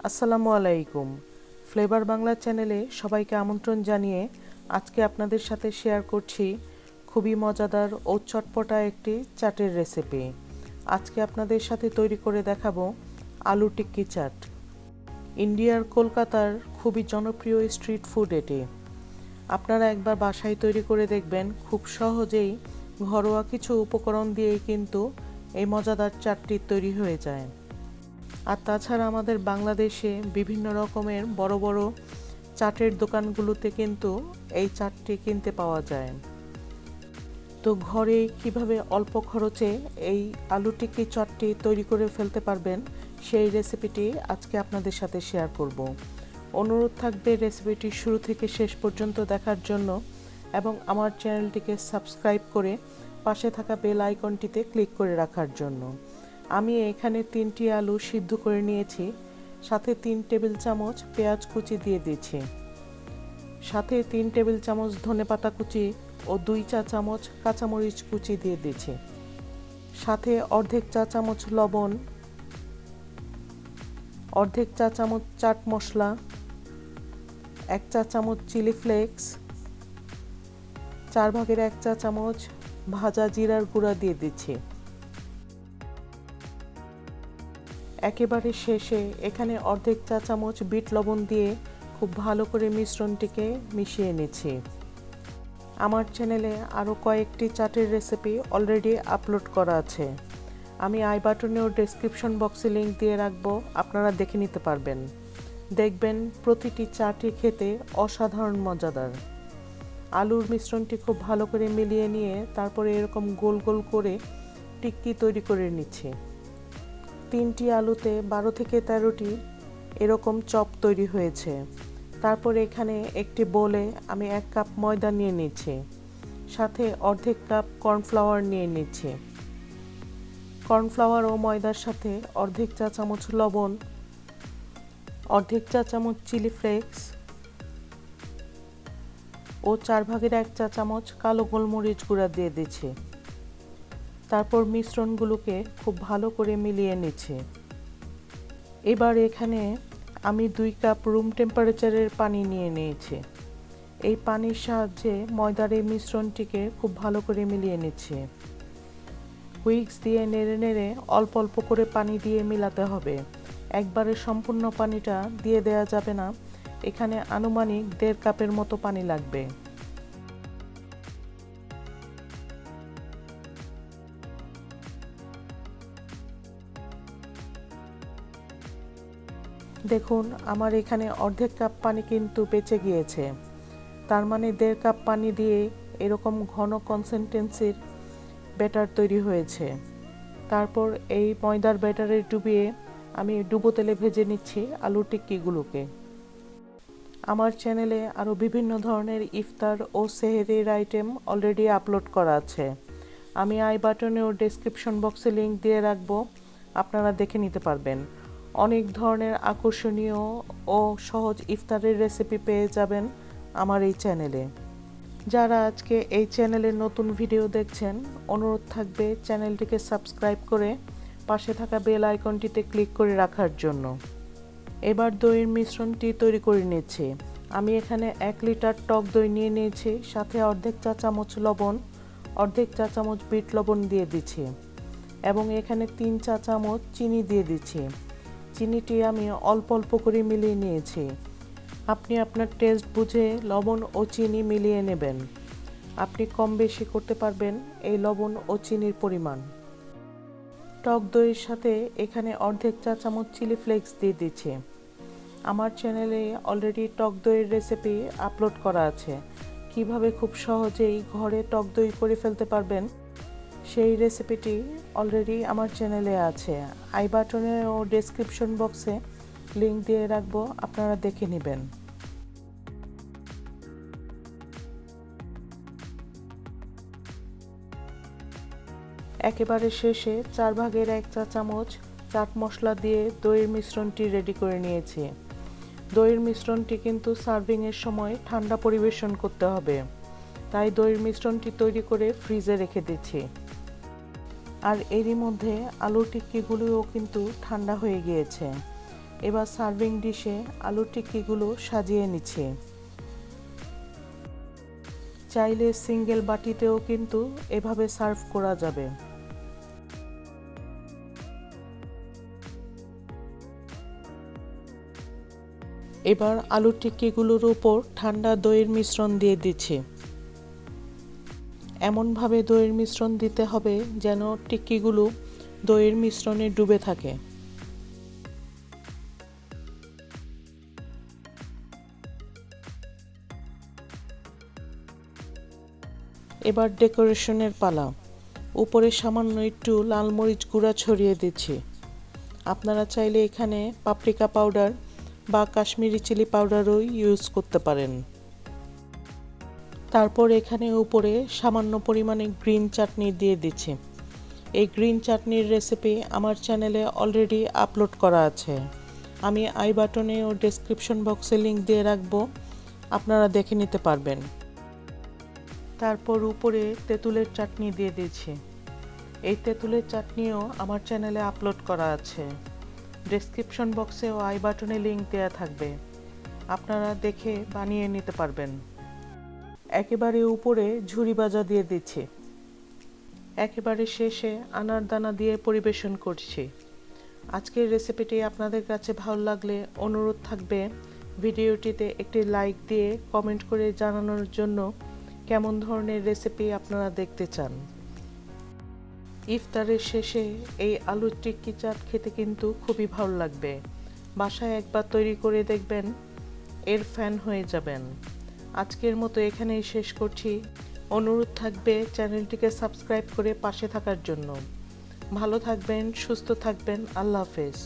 আসসালামু আলাইকুম। ফ্লেভার বাংলা চ্যানেলে সবাইকে আমন্ত্রণ জানিয়ে আজকে আপনাদের সাথে শেয়ার করছি খুবই মজাদার ও চটপটা একটি চাটের রেসিপি। আজকে আপনাদের সাথে তৈরি করে দেখাবো আলু টিক্কি চাট। ইন্ডিয়ার কলকাতার খুবই জনপ্রিয় স্ট্রিট ফুড এটি। আপনারা একবার বাসায় তৈরি করে দেখবেন, খুব সহজেই ঘরোয়া কিছু উপকরণ দিয়েই কিন্তু এই মজাদার চাটটি তৈরি হয়ে যায়। আর তাছাড়া আমাদের বাংলাদেশে বিভিন্ন রকমের বড় বড় চাটের দোকানগুলোতে কিন্তু এই চাটটি কিনতে পাওয়া যায়। তো ঘরে কিভাবে অল্প খরচে এই আলু টিক্কি চাটটি তৈরি করে ফেলতে পারবেন, সেই রেসিপিটি আজকে আপনাদের সাথে শেয়ার করব। অনুরোধ থাকবে রেসিপিটি শুরু থেকে শেষ পর্যন্ত দেখার জন্য এবং আমার চ্যানেলটিকে সাবস্ক্রাইব করে পাশে থাকা বেল আইকনটিতে ক্লিক করে রাখার জন্য। আমি এখানে 3টি আলু সিদ্ধ করে নিয়েছি, সাথে 3 টেবিল চামচ পেঁয়াজ কুচি দিয়ে দিয়েছি, সাথে 3 টেবিল চামচ ধনেপাতা কুচি ও 2 চা চামচ কাঁচামরিচ কুচি দিয়ে দিয়েছি, সাথে অর্ধেক চা চামচ লবণ, অর্ধেক চা চামচ চাট মশলা, 1 চা চামচ চিলি ফ্লেক্স, 4/1 চা চামচ ভাজা জিরার গুঁড়া দিয়ে দিচ্ছি। একেবারে শেষে এখানে অর্ধেক চা চামচ বিট লবণ দিয়ে খুব ভালো করে মিশ্রণটিকে মিশিয়ে নিচ্ছি। আমার চ্যানেলে আরও কয়েকটি চাটের রেসিপি অলরেডি আপলোড করা আছে। আমি আই বাটনে ও ডেসক্রিপশন বক্সে লিঙ্ক দিয়ে রাখবো, আপনারা দেখে নিতে পারবেন। দেখবেন প্রতিটি চাটই খেতে অসাধারণ মজাদার। আলুর মিশ্রণটি খুব ভালো করে মিলিয়ে নিয়ে তারপরে এরকম গোল গোল করে টিক্কি তৈরি করে নিচ্ছি। 3টি আলুতে 12 থেকে 13টি এরকম চপ তৈরি হয়েছে। তারপরে এখানে একটি বোলে আমি 1 কাপ ময়দা নিয়ে নিচ্ছি, সাথে অর্ধেক কাপ কর্নফ্লাওয়ার নিয়ে নিচ্ছি। কর্নফ্লাওয়ার ও ময়দার সাথে অর্ধেক চা চামচ লবণ, অর্ধেক চা চামচ চিলি ফ্লেক্স ও 4/1 চা চামচ কালো গোলমরিচ গুঁড়া দিয়ে দিচ্ছি। তারপর মিশ্রণগুলোকে খুব ভালো করে মিলিয়ে নিচ্ছি। এবার এখানে আমি 2 কাপ রুম টেম্পারেচারের পানি নিয়ে নিয়েছি। এই পানির সাহায্যে ময়দার এই মিশ্রণটিকে খুব ভালো করে মিলিয়ে নিচ্ছি। হুইস্ক দিয়ে নেড়ে নেড়ে অল্প অল্প করে পানি দিয়ে মিলাতে হবে। একবারে সম্পূর্ণ পানিটা দিয়ে দেওয়া যাবে না, এখানে আনুমানিক 1.5 কাপের মতো পানি লাগবে। দেখুন, আমার এখানে অর্ধেক কাপ পানি কিন্তু বেঁচে গিয়েছে। তার মানে 1.5 কাপ পানি দিয়ে এরকম ঘন কনসিস্টেন্সির ব্যাটার তৈরি হয়েছে। তারপর এই ময়দার ব্যাটারে ডুবিয়ে আমি ডুবো তেলে ভেজে নিচ্ছি আলু টিক্কিগুলোকে। আমার চ্যানেলে আরও বিভিন্ন ধরনের ইফতার ও সেহরির আইটেম অলরেডি আপলোড করা আছে। আমি আই বাটনে ও ডেসক্রিপশন বক্সে লিঙ্ক দিয়ে রাখবো, আপনারা দেখে নিতে পারবেন। অনেক ধরনের আকর্ষণীয় ও সহজ ইফতারের রেসিপি পেয়ে যাবেন আমার এই চ্যানেলে। যারা আজকে এই চ্যানেলের নতুন ভিডিও দেখছেন, অনুরোধ থাকবে চ্যানেলটিকে সাবস্ক্রাইব করে পাশে থাকা বেল আইকনটিতে ক্লিক করে রাখার জন্য। এবার দইয়ের মিশ্রণটি তৈরি করে নিচ্ছি। আমি এখানে 1 লিটার টক দই নিয়ে নিয়েছি, সাথে অর্ধেক চা চামচ লবণ, অর্ধেক চা চামচ বিট লবণ দিয়ে দিচ্ছি এবং এখানে 3 চা চামচ চিনি দিয়ে দিচ্ছি। চিনিটি আমি অল্প অল্প করে মিলিয়ে নিয়েছি। আপনি আপনার টেস্ট বুঝে লবণ ও চিনি মিলিয়ে নেবেন। আপনি কম বেশি করতে পারবেন এই লবণ ও চিনির পরিমাণ। টক দইয়ের সাথে এখানে অর্ধেক চা চামচ চিলি ফ্লেক্স দিয়ে দিচ্ছি। আমার চ্যানেলে অলরেডি টক দইয়ের রেসিপি আপলোড করা আছে। কিভাবে খুব সহজেই ঘরে টক দই করে ফেলতে পারবেন, সেই রেসিপিটি অলরেডি আমার চ্যানেলে আছে। আই বাটনে ও ডেসক্রিপশন বক্সে লিঙ্ক দিয়ে রাখবো, আপনারা দেখে নেবেন। একেবারে শেষে 4/1 চা চামচ চাট মশলা দিয়ে দইয়ের মিশ্রণটি রেডি করে নিয়েছি। দইয়ের মিশ্রণটি কিন্তু সার্ভিংয়ের সময় ঠান্ডা পরিবেশন করতে হবে, তাই দইয়ের মিশ্রণটি তৈরি করে ফ্রিজে রেখে দিচ্ছি। আর এরই মধ্যে আলু টিক্কিগুলোও কিন্তু ঠান্ডা হয়ে গিয়েছে। এবার সার্ভিং ডিশে আলু টিক্কিগুলো সাজিয়ে নিচ্ছি। চাইলে সিঙ্গেল বাটিতেও কিন্তু এভাবে সার্ভ করা যাবে। এবার আলু টিক্কিগুলোর উপর ঠান্ডা দইয়ের মিশ্রণ দিয়ে দিচ্ছি। এমনভাবে দইয়ের মিশ্রণ দিতে হবে যেন টিক্কিগুলো দইয়ের মিশ্রণে ডুবে থাকে। এবার ডেকোরেশনের পালা। উপরে সামান্য একটু লাল মরিচ গুঁড়া ছড়িয়ে দিচ্ছি। আপনারা চাইলে এখানে পাপরিকা পাউডার বা কাশ্মীরি চিলি পাউডারও ইউজ করতে পারেন। তারপর এখানে উপরে সামান্য পরিমাণে গ্রিন চাটনি দিয়ে দিচ্ছি। এই গ্রিন চাটনির রেসিপি আমার চ্যানেলে অলরেডি আপলোড করা আছে। আমি আই বাটনে ও ডেসক্রিপশন বক্সে লিংক দিয়ে রাখবো, আপনারা দেখে নিতে পারবেন। তারপর উপরে তেঁতুলের চাটনি দিয়ে দিচ্ছি। এই তেঁতুলের চাটনিও আমার চ্যানেলে আপলোড করা আছে। ডেসক্রিপশন বক্সে ও আই বাটনে লিংক দেওয়া থাকবে, আপনারা দেখে বানিয়ে নিতে পারবেন। একেবারে উপরে ঝুরি ভাজা দিয়ে দিচ্ছি। একেবারে শেষে আনার দানা দিয়ে পরিবেশন করছি। আজকের রেসিপিটি আপনাদের কাছে ভালো লাগলে অনুরোধ থাকবে ভিডিওটিতে একটি লাইক দিয়ে কমেন্ট করে জানানোর জন্য কেমন ধরনের রেসিপি আপনারা দেখতে চান। ইফতারের শেষে এই আলু টিক্কি চাট খেতে কিন্তু খুবই ভালো লাগবে। বাসায় একবার তৈরি করে দেখবেন, এর ফ্যান হয়ে যাবেন। আজকের মতো এখানেই শেষ করছি। অনুরোধ থাকবে চ্যানেলটিকে সাবস্ক্রাইব করে পাশে থাকার জন্য। ভালো থাকবেন, সুস্থ থাকবেন। আল্লাহ হাফেজ।